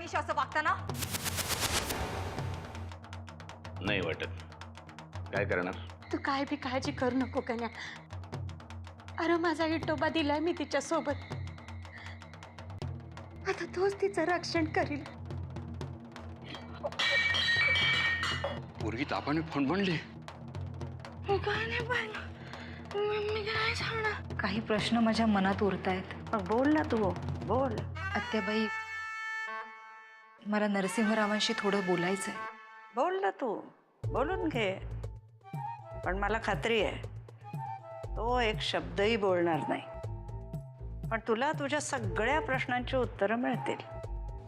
आईशी असं वागताना? नाही वाटत. काय करणार? तू काय बी काळजी करू नको कन्या. अरे माझा विठोबा दिलाय मी तिच्या सोबत. आता तोच तिचं रक्षण करील. पोरगी तापाने फणफणली. काही प्रश्न माझ्या मनात उरतायत. मग बोल ना तू, बोल. आत्याबाई, मला नरसिंहरावांशी थोडं बोलायचंय. बोल ना तू, बोलून घे. पण मला खात्री आहे तो एक शब्दही बोलणार नाही. पण तुला तुझ्या सगळ्या प्रश्नांची उत्तरं मिळतील.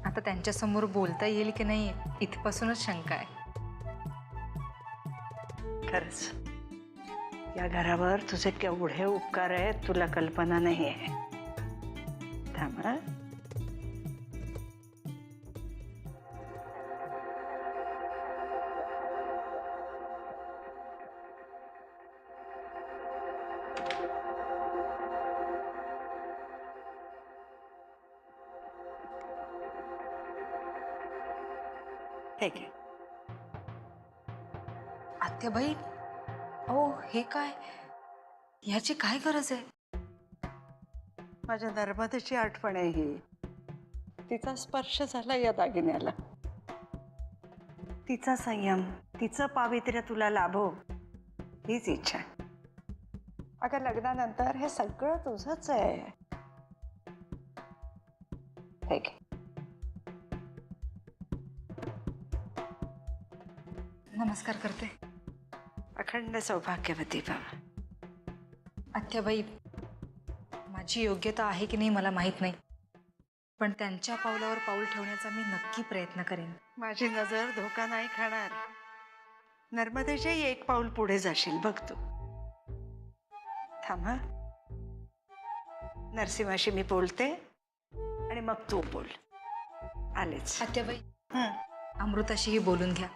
आता त्यांच्यासमोर बोलता येईल की नाही इथपासूनच शंका आहे. खरंच या घरावर तुझे केवढे उपकार आहेत तुला कल्पना नाही आहे. थांब हं. ठीक आहे. आत्याबाई, ओ हे काय? ह्याची काय गरज आहे? माझ्या नर्मदेची आठवण आहे ही. तिचा स्पर्श झाला या दागिन्याला. तिचा संयम, तिचं पावित्र्य तुला लाभो हीच इच्छा आहे. अगं लग्नानंतर हे सगळं तुझंच आहे. ठीक आहे. नमस्कार करते. अखंड सौभाग्यवती बाबा. आत्याबाई, माझी योग्यता आहे की नाही मला माहीत नाही, पण त्यांच्या पावलावर पाऊल ठेवण्याचा मी नक्की प्रयत्न करेन. माझी नजर धोका नाही खाणार. नर्मदेच्याही एक पाऊल पुढे जाशील बघ तू. थांब हं. नरसिंहाशी मी बोलते आणि मग तू बोल. आलेच. आत्याबाई, हं. अमृताशीही बोलून घ्या.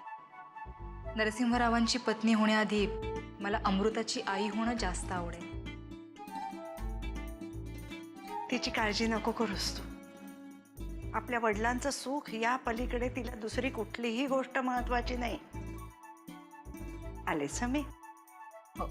नरसिंहरावांची पत्नी होण्याआधी मला अमृताची आई होणं जास्त आवडेल. तिची काळजी नको करूस तू. आपल्या वडिलांचं सुख या पलीकडे तिला दुसरी कुठलीही गोष्ट महत्वाची नाही. आलेच हं मी. हो.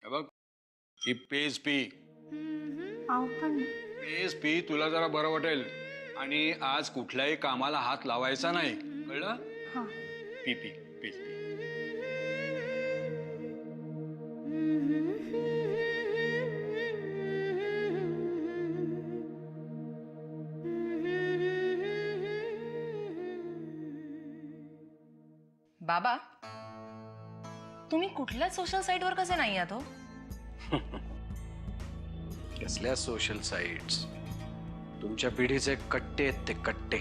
हे बघ, ही पेज पी. पेज पी, तुला जरा बरं वाटेल. आणि आज कुठल्याही कामाला हात लावायचा नाही, कळलं? P P page P. बाबा, तुम्ही कुठल्याच सोशल साईटवर कसे नाही आहात हो? कसल्या सोशल साइट्स? तुमच्या पिढीचे कट्टे आहेत ते कट्टे.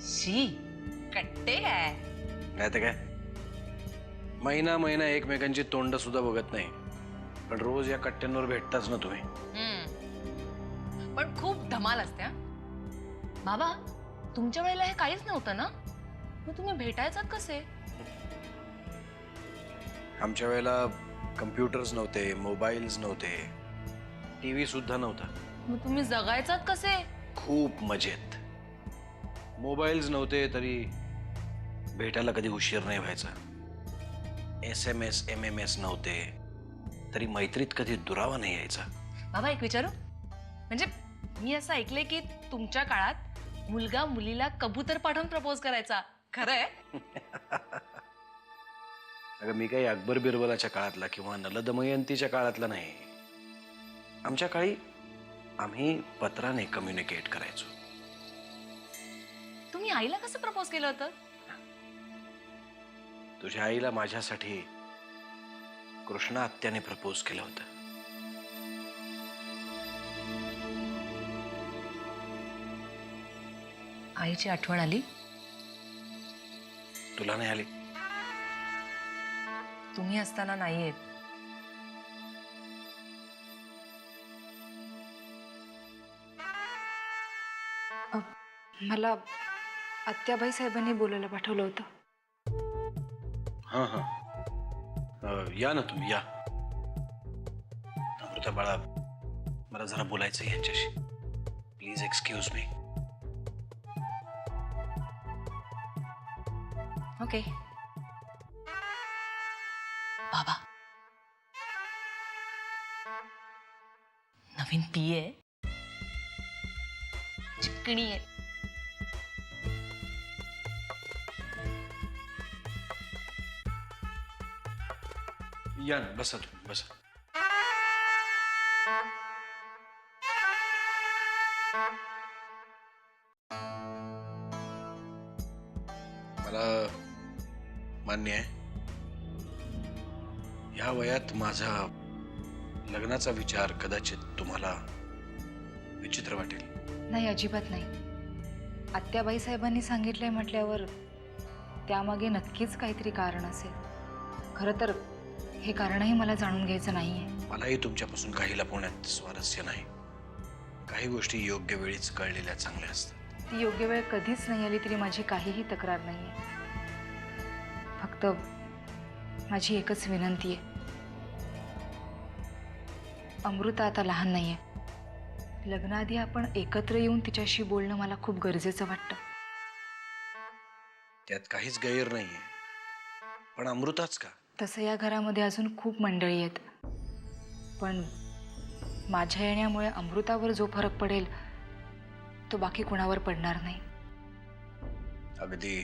शी, कट्टे काय? काय ते काय? महिना महिना एकमेकांची तोंड सुद्धा बघत नाही, पण रोज या कट्ट्यांवर भेटताच ना तुम्ही. पण खूप धमाल असते हा. बाबा, तुमच्या वेळेला हे काहीच नव्हतं ना? मग तुम्ही भेटायचात कसे? आमच्या वेळेला कम्प्युटर्स नव्हते, मोबाईल्स नव्हते, टीव्ही सुद्धा नव्हता. मग तुम्ही जगायचात कसे? खूप मजेत. मोबाईल्स नव्हते तरी भेटायला कधी उशीर नाही व्हायचा. SMS MMS नव्हते तरी मैत्रीत कधी दुरावा नाही यायचा. बाबा, एक विचारू? म्हणजे मी असं ऐकलंय की तुमच्या काळात मुलगा मुलीला कबूतर पाठवून प्रपोज करायचा. खरंय? अगं, मी काही अकबर बिरबलाच्या काळातला किंवा नल दमयंतीच्या काळातला नाही. आमच्या काळी आम्ही पत्राने कम्युनिकेट करायचो. तुम्ही आईला कसं प्रपोज केलं होतं? तुझ्या आईला माझ्यासाठी कृष्णा आत्याने प्रपोज केलं होतं. आईची आठवण आली? तुला नाही आली? तुम्ही असताना नाही येत. मला आत्याबाई साहेबांनी बोलायला पाठवलं होतं. हां हां या ना तुम्ही या. अमृता बाळा, मला जरा बोलायचं आहे यांच्याशी. Please excuse me. ओके. बाबा, नवीन पीए आहे, चिकणी आहे. या ना, बसा तुम्ही बसा. मला मान्य आहे, या वयात माझा लग्नाचा विचार कदाचित तुम्हाला विचित्र वाटेल. नाही, अजिबात नाही. आत्याबाई साहेबांनी सांगितलंय म्हटल्यावर त्यामागे नक्कीच काहीतरी कारण असेल. खरं तर हे कारणही मला जाणून घ्यायचं नाहीये. मलाही तुमच्यापासून काही लपवण्यात स्वारस्य नाही. काही गोष्टी योग्य वेळीच कळलेल्या चांगल्या असतात. ती योग्य वेळ कधीच नाही आली तरी माझी काहीही तक्रार नाहीये. फक्त माझी एकच विनंती आहे, अमृता आता लहान नाहीये. लग्नाआधी आपण एकत्र येऊन तिच्याशी बोलणं मला खूप गरजेचं वाटतं. त्यात काहीच गैर नाहीये, पण अमृताच का? तसं या घरामध्ये अजून खूप मंडळी आहेत, पण माझ्या येण्यामुळे अमृतावर जो फरक पडेल तो बाकी कुणावर पडणार नाही. अगदी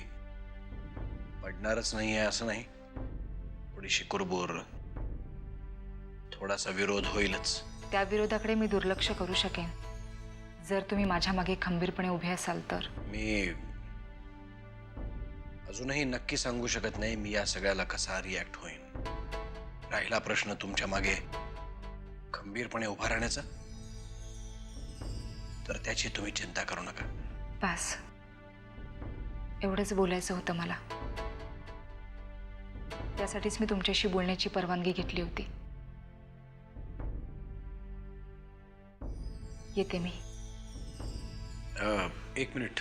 पडणारच नाहीये असं नाही. थोडीशी कुरबुर, थोडासा विरोध होईलच. त्या विरोधाकडे मी दुर्लक्ष करू शकेन जर तुम्ही माझ्या मागे खंबीरपणे उभे असाल तर. मी अजूनही नक्की सांगू शकत नाही मी या सगळ्याला कसा रिॲक्ट होईन. राहिला प्रश्न तुमच्या मागे खंबीरपणे उभा राहण्याचा, तर त्याची तुम्ही चिंता करू नका. बस एवढंच बोलायचं होतं मला. त्यासाठीच मी तुमच्याशी बोलण्याची परवानगी घेतली होती. येते मी. एक मिनिट.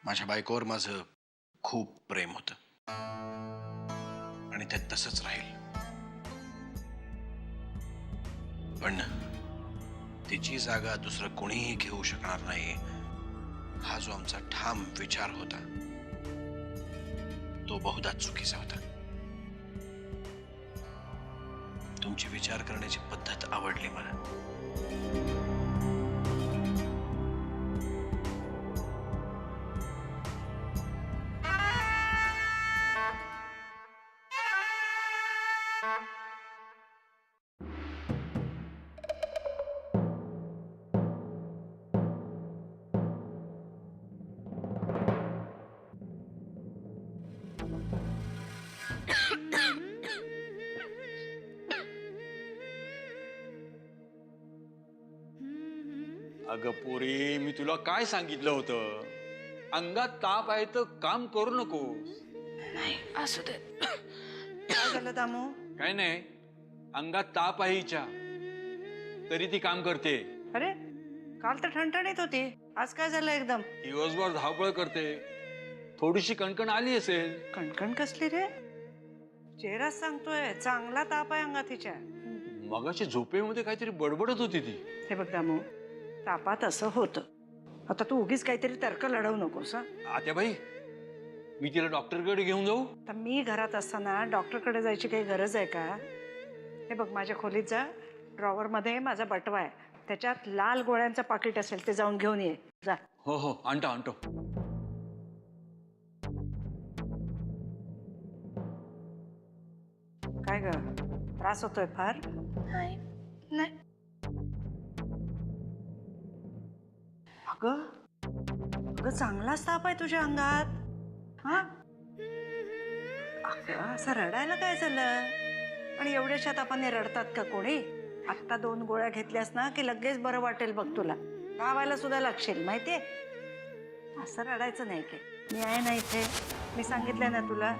माझ्या बायकोवर माझं खूप प्रेम होतं आणि ते तसंच राहील. पण तिची जागा दुसरं कोणीही घेऊ शकणार नाही, हा जो आमचा ठाम विचार होता तो बहुधा चुकीचा होता. तुमची विचार करण्याची पद्धत आवडली मला. अगं पोरी, मी तुला काय सांगितलं होतं? अंगात ताप आहे तर काम करू नको. नाही, असू दे. काय झालं दामू? काय नाही, अंगात ताप आहे हिच्या, तरी ती काम करते. अरे काल तर ठणठणीत होती, आज काय झालं एकदम? दिवसभर धावपळ करते. थोडीशी कणकण आली असेल. कणकण कसली रे? चेहराच सांगतोय चांगला ताप आहे अंगात तिच्या. मगाशी झोपेमध्ये काहीतरी बडबडत होती ती. हे बघ दामू, तापात असं होतं. आता तू उगीच काहीतरी तर्क लढवू नकोस. आत्याबाई, मी तिला डॉक्टरकडे घेऊन जाऊ? तर मी घरात असताना डॉक्टरकडे जायची काही गरज आहे का? हे बघ, माझ्या खोलीत जा, ड्रॉवरमध्ये माझा बटवा आहे, त्याच्यात लाल गोळ्यांचं पाकिट असेल, ते जाऊन घेऊन ये जा. हो हो, आणतो आणतो. काय ग, त्रास होतोय फार? नाही नाही. अगं अगं, चांगलाच ताप आहे तुझ्या अंगात. हा अगं, असं रडायला काय झालं? आणि एवढ्याशा तापाने रडतात का कोणी? आत्ता 2 गोळ्या घेतल्यास ना की लगेच बरं वाटेल बघ तुला. गावाला सुद्धा लागशील माहितीये. असं रडायचं नाही काय. मी आहे ना इथे. मी सांगितलंय ना तुला.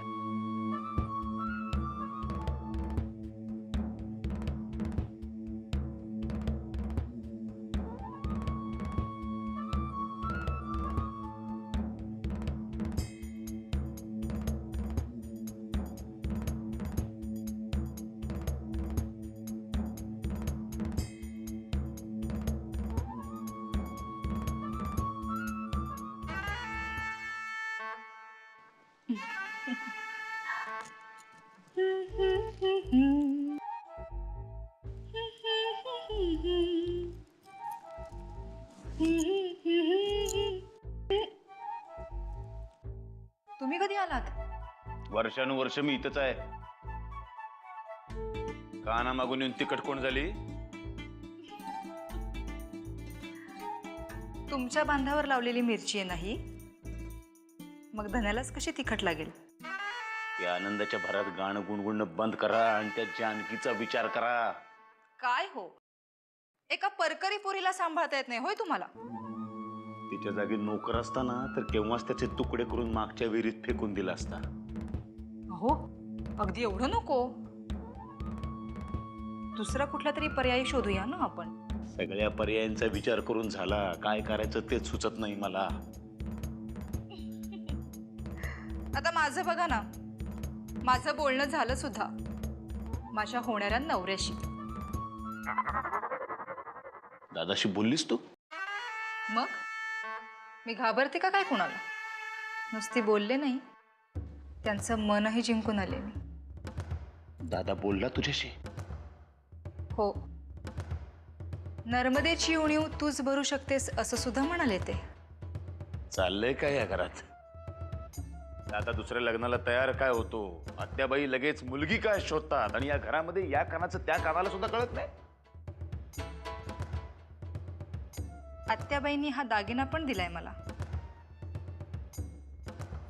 तुम्ही कधी आलात? वर्षानुवर्ष मी इथंच आहे. काना मागून येऊन तिकट कोण झाली? तुमच्या बांधावर लावलेली मिरची आहे नाही, मग धन्यालाच कशी तिखट लागेल? या आनंदाच्या भरात गाणं गुणगुणणं बंद करा आणि त्या जानकीचा विचार करा. काय हो, एका परकरी पोरीला सांभाळता येत नाही होय तुम्हाला? तिच्या जागी नोकर असताना तर केव्हाच त्याचे तुकडे करून मागच्या विहिरीत फेकून दिला असता. अहो, अगदी एवढं नको. दुसरा कुठला तरी पर्याय शोधूया ना आपण. सगळ्या पर्यायांचा विचार करून झाला, काय करायचं तेच सुचत नाही मला. आता माझं बघा ना, माझं बोलणं झालं सुद्धा माझ्या होणाऱ्या नवऱ्याशी. दादाशी बोललीस तू? मग मी घाबरते का काय कुणाला? नुसती बोलले नाही, त्यांचं मनही जिंकून आले मी. दादा बोलला तुझ्याशी? हो, नर्मदेची उणीव तूच भरू शकतेस असं सुद्धा म्हणाले ते. चाललंय काय या घरात? दादा दुसऱ्या लग्नाला तयार काय होतो, आत्याबाई लगेच मुलगी काय शोधतात, आणि या घरामध्ये या कानाचं त्या कानाला सुद्धा कळत नाही. आत्याबाईंनी हा दागिना पण दिलाय मला.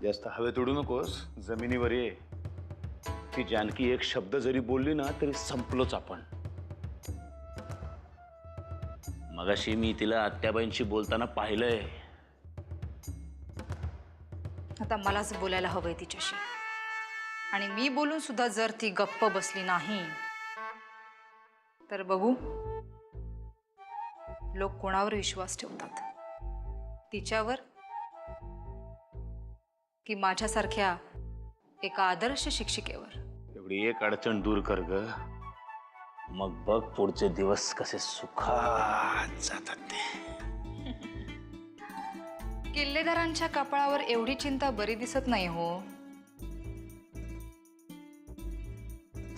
जास्त हवेत उडू नकोस, जमिनीवर ये. ती जानकी एक शब्द जरी बोलली ना तरी संपलोच आपण. मगाशी मी तिला आत्याबाईंशी बोलताना पाहिलंय. आता मलाच बोलायला हवंय तिच्याशी. आणि मी बोलून सुद्धा जर ती गप्प बसली नाही तर बघू लोक कोणावर विश्वास ठेवतात, तिच्यावर की माझ्यासारख्या एका आदर्श शिक्षिकेवर. एवढी एक अडचण दूर कर ग, मग बघ पुढचे दिवस कसे सुखात जातात ते. किल्लेदारांच्या कपाळावर एवढी चिंता बरी दिसत नाही हो.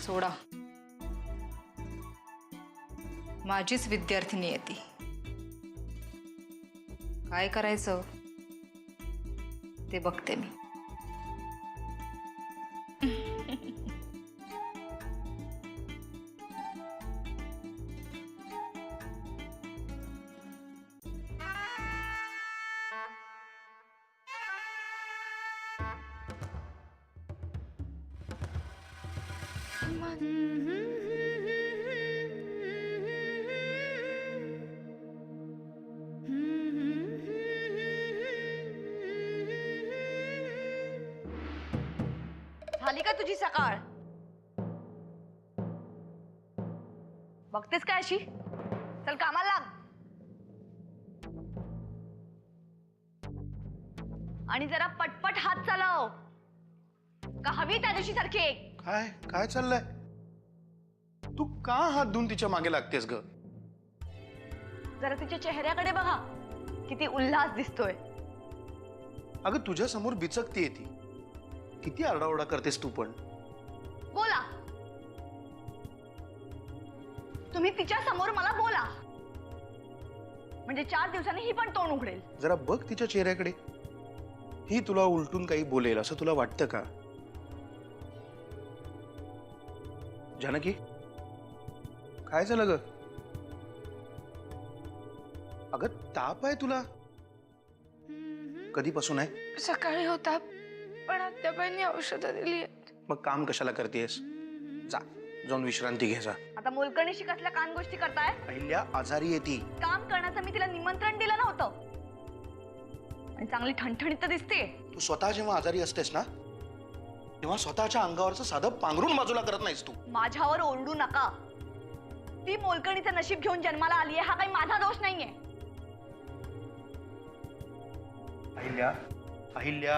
सोडा, माझीच विद्यार्थिनी आहे ती. काय करायचं ते बघते मी. झाली का तुझी सकाळ? बघतेस काय अशी? चल कामाला लाग. आणि जरा पटपट हात चालव. का हवी त्या दिवशी सारखी एक? काय काय चाललंय? तू का हात धुवून तिच्या मागे लागतेस ग? जरा तिच्या चेहऱ्याकडे बघा, किती उल्हास दिसतोय. अगं तुझ्या समोर बिचकतीये ती. किती आरडाओरडा करतेस तू पण. बोला, तुम्ही तिच्या समोर मला बोला, म्हणजे 4 दिवसांनी ही पण तोंड उघडेल. जरा बघ तिच्या चेहऱ्याकडे. ही तुला उलटून काही बोलेल असं तुला वाटतं का? जानकी, काय झालं ग? अगं ताप आहे तुला? कधीपासून आहे? सकाळी होता, पण आत्याबाईंनी औषधं दिली आहेत. मग काम कशाला करतेस? जा जाऊन विश्रांती घे जा. आता मोलकणीशी कसल्या कान गोष्टी करताय? अहिल्या आजारी आहे ती. काम करण्याचं मी तिला निमंत्रण दिलं नव्हतं आणि चांगली ठणठणीत तर दिसते. तू स्वतः जेव्हा आजारी असतेस ना तेव्हा स्वतःच्या अंगावरचं साधं पांघरून बाजूला करत नाहीस तू. माझ्यावर ओरडू नका. ती मोलकणीचं नशीब घेऊन जन्माला आली आहे, हा काही माझा दोष नाहीये. अहिल्या अहिल्या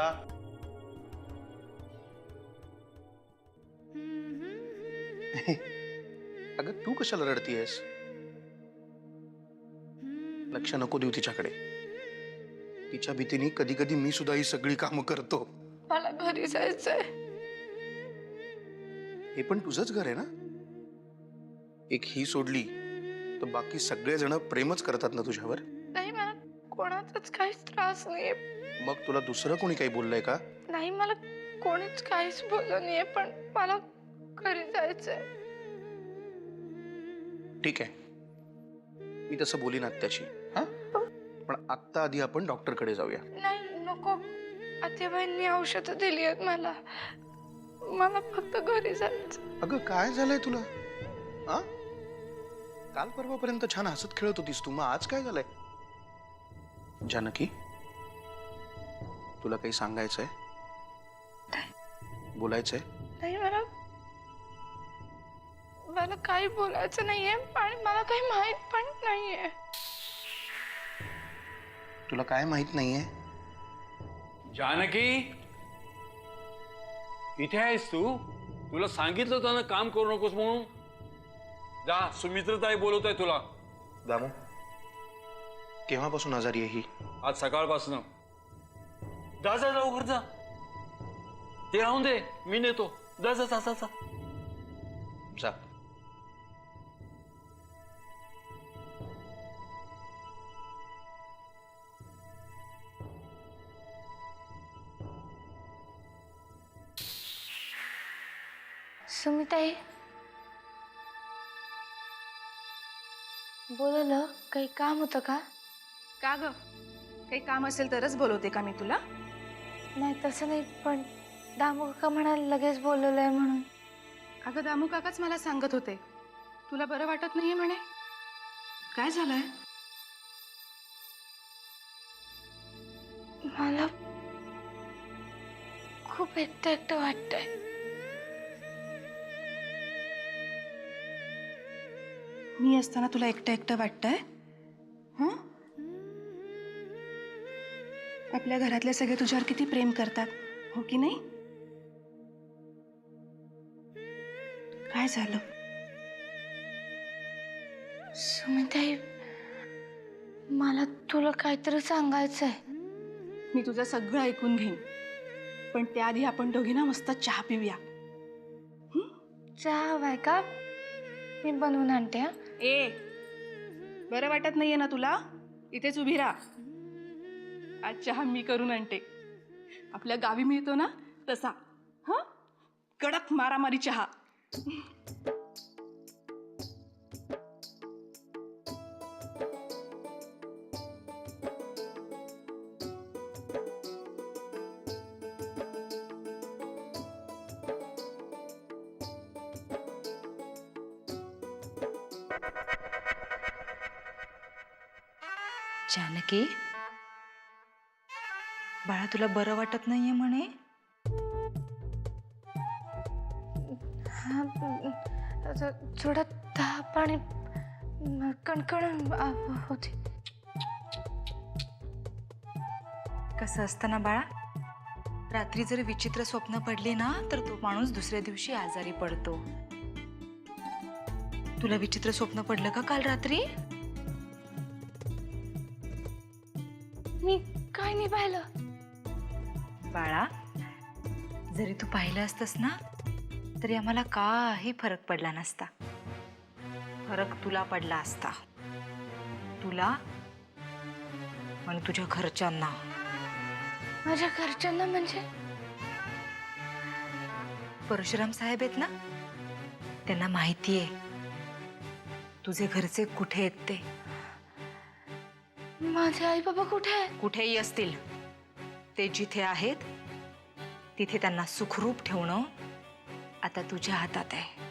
अगं तू कशाला रडतीयस? लक्ष नको देऊ तिच्याकडे. तिच्या भीतीने कधी कधी मी सुद्धा ही सगळी कामं करतो. मला घरी जायचंय. हे पण तुझंच घर आहे ना. एक ही सोडली तर बाकी सगळेजण प्रेमच करतात ना तुझ्यावर. नाही, मला कोणाचाच काहीच त्रास नाहीये. मग तुला दुसरं कोणी काही बोललंय का? नाही, मला कोणीच काहीच बोललं नाहीये, पण मला घरी जायचंय. ठीक आहे, मी तसं बोलीन आत्याशी. हा, पण आत्ता आधी आपण डॉक्टरकडे जाऊया. नाही, नको. आत्याबाईंनी औषधं दिली आहेत मला. मला फक्त घरी जायचं. अगं काय झालंय तुला? हा, काल परवापर्यंत छान हसत खेळत होतीस तू, मग आज काय झालंय? जानकी, तुला काही सांगायचंय? बोलायचंय? नाही, मला काही बोलायचं नाहीये आणि मला काही माहित पण नाहीये. तुला काय माहित नाहीये? जानकी, इथे आहेस तू? तुला सांगितलं होतं ना काम करू नकोस म्हणून. जा, सुमित्रताई बोलवत आहे तुला. दामू, केव्हापासून आजारी आहे ही? आज सकाळपासून. जा जा लवकर जा. ते राहून दे, मी नेतो. जा जा जा जा जा. जा. सुमिताई, बोलवलं? काही काम होतं का? का ग? काही काम असेल तरच बोलवते का मी तुला? नाही, तसं नाही, पण दामू काका म्हणाले लगेच बोलवलंय म्हणून. अगं दामू काकाच मला सांगत होते तुला बरं वाटत नाहीये म्हणे. काय झालंय? मला खूप एकटं एकटं वाटतंय. मी असताना तुला एकटं एकटं वाटतंय? हं? आपल्या घरातले सगळे तुझ्यावर किती प्रेम करतात, हो की नाही? काय झालं? सुमिताई, मला तुला काहीतरी सांगायचंय. मी तुझं सगळं ऐकून घेईन, पण त्याआधी आपण दोघी ना मस्त चहा पिऊया. चहा हवाय का? मी बनवून आणते. हा, ए, बरं वाटत नाहीये ना तुला? इथेच उभी राहा. आज चहा मी करून आणते. आपल्या गावी मिळतो ना तसा. हा, कडक मारामारी चहा. जानकी, बाळा तुला बरं वाटत नाहीये म्हणे? हा, थोडं ताप आणि कणकण होती. कसं असतं ना बाळा, रात्री जर विचित्र स्वप्न पडली ना तर तो माणूस दुसऱ्या दिवशी आजारी पडतो. तुला विचित्र स्वप्न पडलं का काल रात्री? मी काय नाही पाहिलं. बाळा, जरी तू पाहिलं असतंस ना तरी आम्हाला काही फरक पडला नसता. फरक तुला पडला असता, तुला आणि तुझ्या घरच्यांना. माझ्या घरच्यांना म्हणजे? परशुराम साहेब आहेत ना, त्यांना माहिती आहे तुझे घरचे कुठे आहेत ते. माझे आई बाबा कुठे आहेत? कुठेही असतील, ते जिथे आहेत तिथे त्यांना सुखरूप ठेवणं आता तुझ्या हातात आहे.